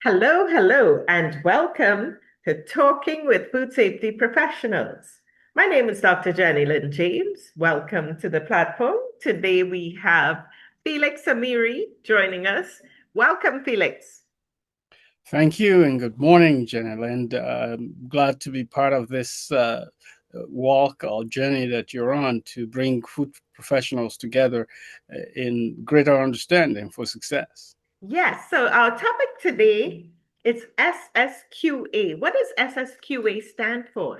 Hello, hello, and welcome to Talking with Food Safety Professionals. My name is Dr. Jenny Lynn James. Welcome to the platform. Today we have Felix Amiri joining us. Welcome, Felix. Thank you and good morning, Jenny, and I'm glad to be part of this walk or journey that you're on to bring food professionals together in greater understanding for success. Yes, so our topic today is SSQA. What does SSQA stand for?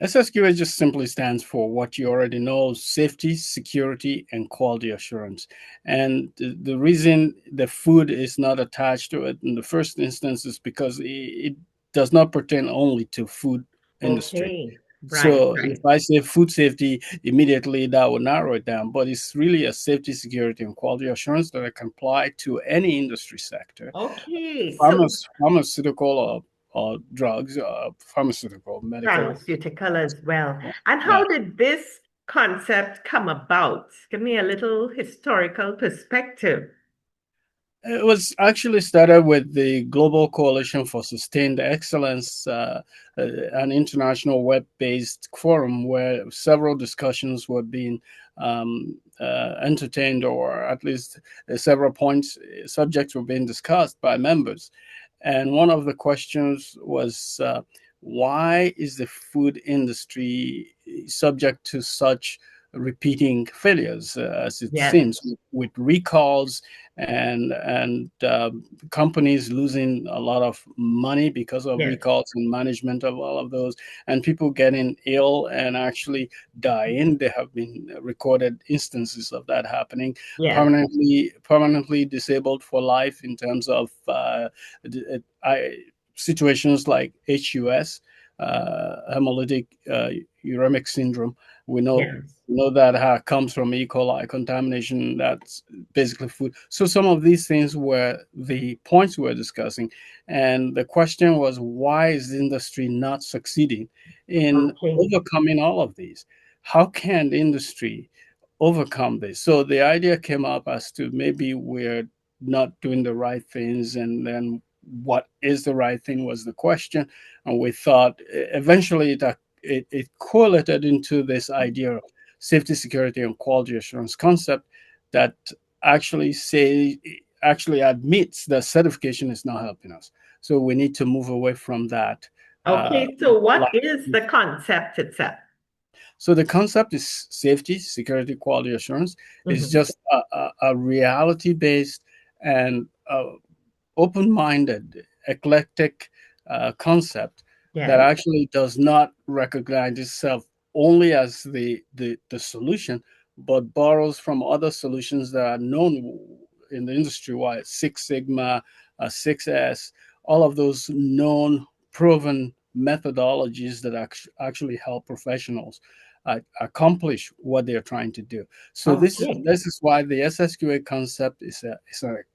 SSQA just simply stands for what you already know: safety, security, and quality assurance. And the reason the food is not attached to it in the first instance is because it does not pertain only to food industry. Okay, right, So if right. I say food safety, immediately that will narrow it down. But it's really a safety, security, and quality assurance that I can apply to any industry sector, Okay, so pharmaceutical or drugs, pharmaceutical, medical. pharmaceutical as well. And Yeah. how did this concept come about? Give me a little historical perspective. It was actually started with the Global Coalition for Sustained Excellence, an international web-based forum where several discussions were being entertained, or at least several points, subjects were being discussed by members. And one of the questions was, why is the food industry subject to such repeating failures, as it Yes, seems, with recalls and companies losing a lot of money because of yes, recalls and management of all of those, and people getting ill and actually dying. There have been recorded instances of that happening. yes, Permanently disabled for life in terms of situations like HUS, hemolytic uremic syndrome. We know yes. that comes from E. coli contamination. That's basically food. So some of these things were the points we were discussing, and the question was, why is the industry not succeeding in Okay, overcoming all of these? How can the industry overcome this? So the idea came up as to maybe we're not doing the right things, and then what is the right thing was the question. And we thought eventually it correlated into this idea of safety, security, and quality assurance concept that actually admits that certification is not helping us. So we need to move away from that. Uh, okay. So, what is the concept itself? so the concept is safety, security, quality assurance. It's Mhm. just a reality-based and open-minded, eclectic concept that Yes, actually does not recognize itself only as the solution, but borrows from other solutions that are known in the industry wide: Six Sigma, 6S, all of those known, proven methodologies that actually help professionals accomplish what they're trying to do. So okay. this is why the SSQA concept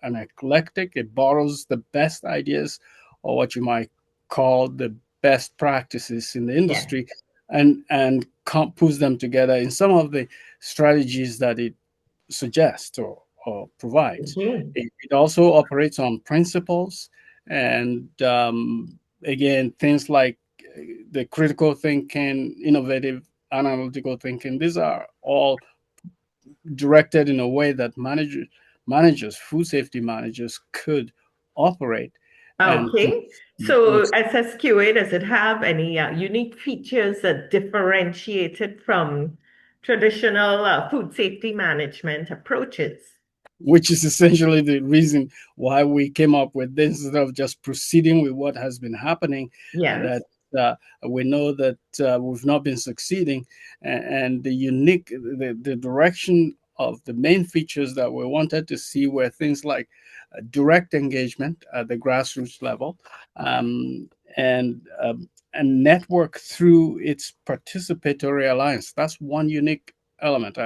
an eclectic. It borrows the best ideas, or what you might call the best practices in the Yes, industry, and puts them together in some of the strategies that it suggests or provides. okay. It also operates on principles, and again, things like the critical thinking, innovative analytical thinking. These are all directed in a way that food safety managers could operate and Okay. with, So, SSQA, does it have any unique features that differentiate it from traditional food safety management approaches? which is essentially the reason why we came up with this, instead of just proceeding with what has been happening, Yes. that we know that we've not been succeeding, and the direction of the main features that we wanted to see were things like direct engagement at the grassroots level, um, and network through its participatory alliance. That's one unique element.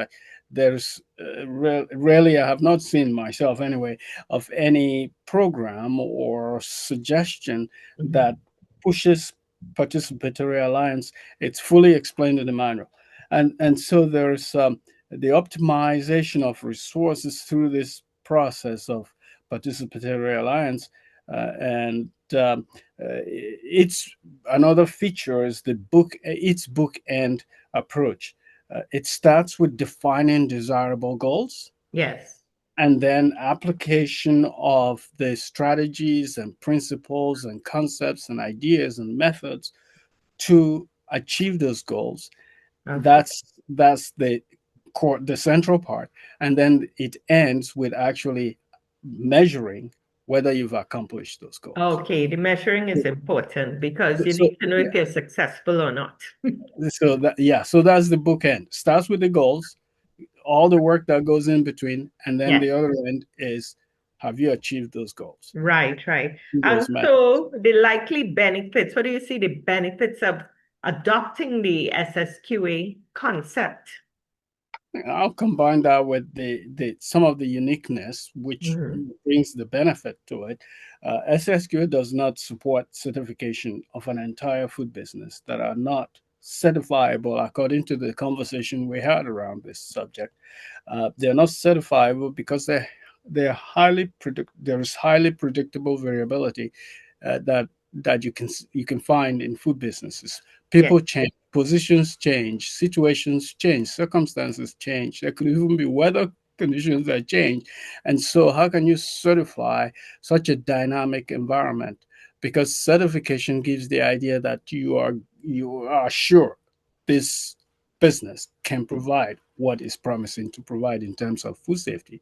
There's rarely, I have not seen myself anyway, of any program or suggestion Mhm. that pushes participatory alliance. It's fully explained in the manual, and so there's the optimization of resources through this process of participatory alliance And it's another feature is the its bookend approach. It starts with defining desirable goals Yes. and then application of the strategies and principles and concepts and ideas and methods to achieve those goals. Okay. That's the core, the central part, and then it ends with actually measuring whether you've accomplished those goals. Okay, the measuring is important because you So need to know if yeah, you're successful or not. so that's the bookend. Starts with the goals, all the work that goes in between, and then Yes. the other end is have you achieved those goals? Right, right. Those And metrics. so the likely benefits, what do you see the benefits of adopting the SSQA concept? I'll combine that with the some of the uniqueness which Mhm. brings the benefit to it. SSQA does not support certification of an entire food business that are not certifiable according to the conversation we had around this subject. They're not certifiable because there is highly predictable variability that you can find in food businesses. Yes, People change, positions change, situations change, circumstances change. There could even be weather conditions that change. And so how can you certify such a dynamic environment? Because certification gives the idea that you are sure this business can provide what is promising to provide in terms of food safety,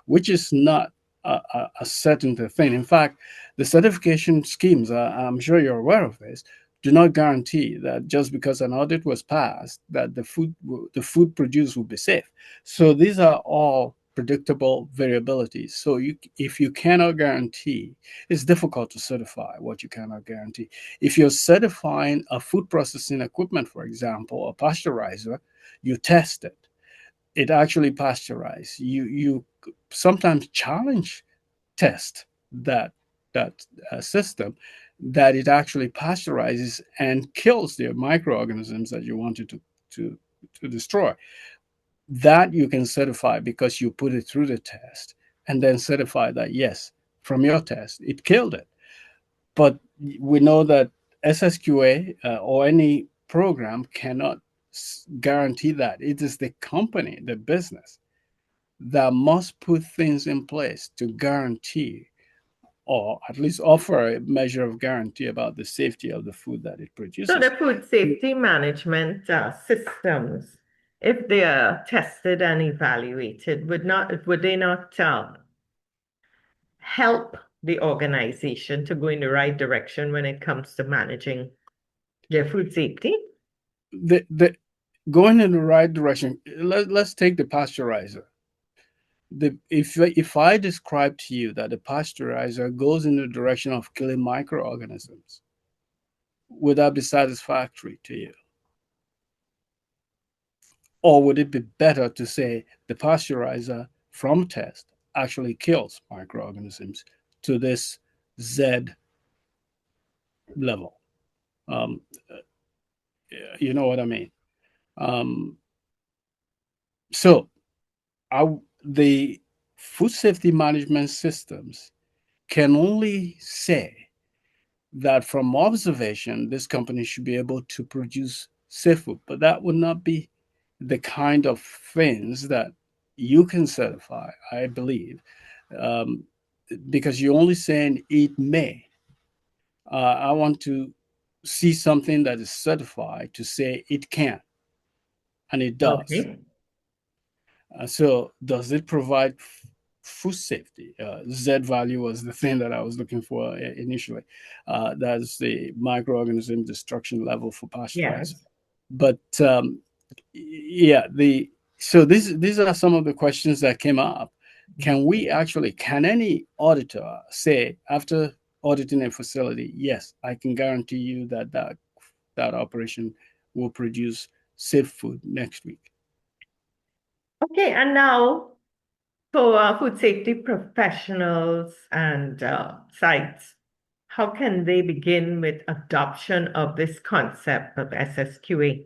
which is not a certain thing. In fact, the certification schemes, I'm sure you're aware of this, do not guarantee that just because an audit was passed, that the food produced will be safe. So these are all predictable variabilities. So if you cannot guarantee, it's difficult to certify what you cannot guarantee. If you're certifying a food processing equipment, for example, a pasteurizer, you test it. It actually pasteurizes. You sometimes challenge test that system that it actually pasteurizes and kills the microorganisms that you wanted to to destroy. That you can certify because you put it through the test and then certify that yes, from your test it killed it. But we know that SSQA or any program cannot guarantee that. It is the company, the business, that must put things in place to guarantee or at least offer a measure of guarantee about the safety of the food that it so produces. the food safety management systems, if they are tested and evaluated, would they not help the organization to go in the right direction when it comes to managing their food safety? The going in the right direction. Let's take the pasteurizer. If I describe to you that the pasteurizer goes in the direction of killing microorganisms, would that be satisfactory to you? Or would it be better to say the pasteurizer from test actually kills microorganisms to this Z level? Um, you know what I mean? Um, so the food safety management systems can only say that from observation, this company should be able to produce safe food, but that would not be the kind of things that you can certify, I believe, um, because you're only saying it may. I want to see something that is certified to say it can, and it does. Okay. So does it provide food safety? Z value was the thing that I was looking for initially. That's the microorganism destruction level for pasteurizer. Yes. But yeah, these are some of the questions that came up. Can any auditor say after auditing a facility, yes, I can guarantee you that operation will produce safe food next week? Okay, and now for food safety professionals and sites, how can they begin with adoption of this concept of SSQA?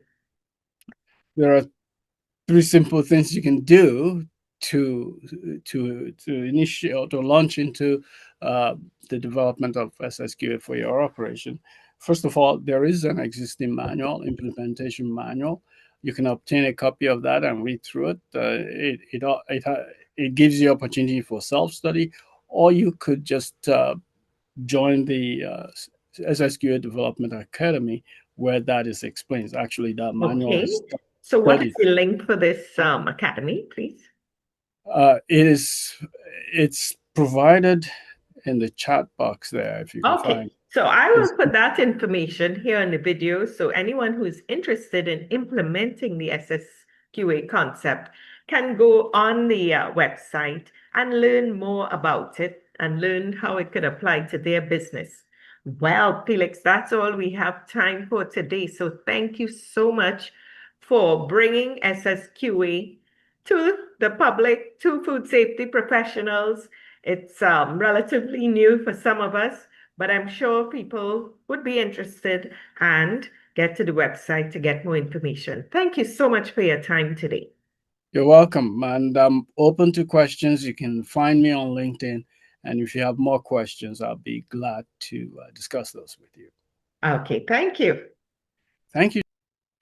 There are three simple things you can do to initiate or to launch into the development of SSQA for your operation. First of all, there is an existing manual, implementation manual. You can obtain a copy of that and read through it. It gives you opportunity for self-study, or you could just join the SSQA Development Academy, where that is explained. Actually, that manual Okay. is So what is studied. the link for this academy, please? It's provided in the chat box there, if you can Okay, find. so I It's, will put that information here in the video. So anyone who is interested in implementing the SSQA concept can go on the website and learn more about it and learn how it could apply to their business. Well, Felix, that's all we have time for today. So thank you so much for bringing SSQA to the public, to food safety professionals. It's relatively new for some of us, but I'm sure people would be interested and get to the website to get more information. Thank you so much for your time today. you're welcome, and I'm open to questions. You can find me on LinkedIn, and if you have more questions, I'll be glad to discuss those with you. Okay, thank you. Thank you.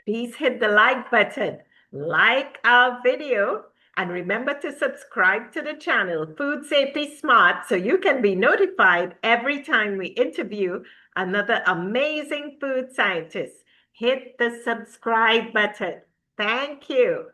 Please hit the like button, like our video, and remember to subscribe to the channel Food Safety Smart so you can be notified every time we interview another amazing food scientist. Hit the subscribe button. Thank you.